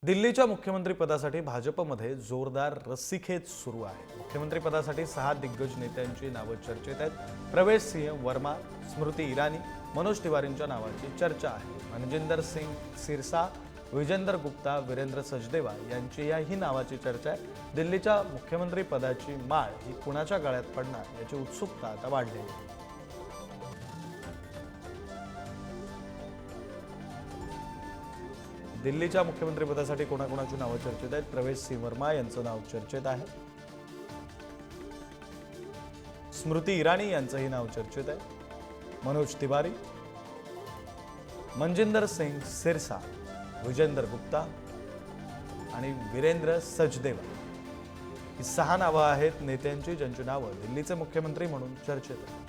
दिल्लीच्या मुख्यमंत्रीपदासाठी भाजपमध्ये जोरदार रस्सीखेच सुरू आहे। मुख्यमंत्रीपदासाठी 6 दिग्गज नेत्यांची नावं चर्चेत आहेत। प्रवेश सिंह वर्मा, स्मृती इराणी, मनोज तिवारींच्या नावाची चर्चा आहे। मनजिंदर सिंग सिरसा, विजेंदर गुप्ता, वीरेंद्र सचदेवा यांची याही नावाची चर्चा आहे। दिल्लीच्या मुख्यमंत्रीपदाची माळ ही कुणाच्या गळ्यात पडणार याची उत्सुकता आता वाढली आहे। दिल्लीच्या मुख्यमंत्रीपदासाठी कोणाकोणाची नावं चर्चेत आहेत? प्रवेश सिंह वर्मा यांचं नाव चर्चेत आहे। स्मृती इराणी यांचंही नाव चर्चेत आहे। मनोज तिवारी, मनजिंदर सिंग सिरसा, विजेंदर गुप्ता आणि वीरेंद्र सचदेवा ही 6 नावं आहेत नेत्यांची, ज्यांची नावं दिल्लीचे मुख्यमंत्री म्हणून चर्चेत आहेत।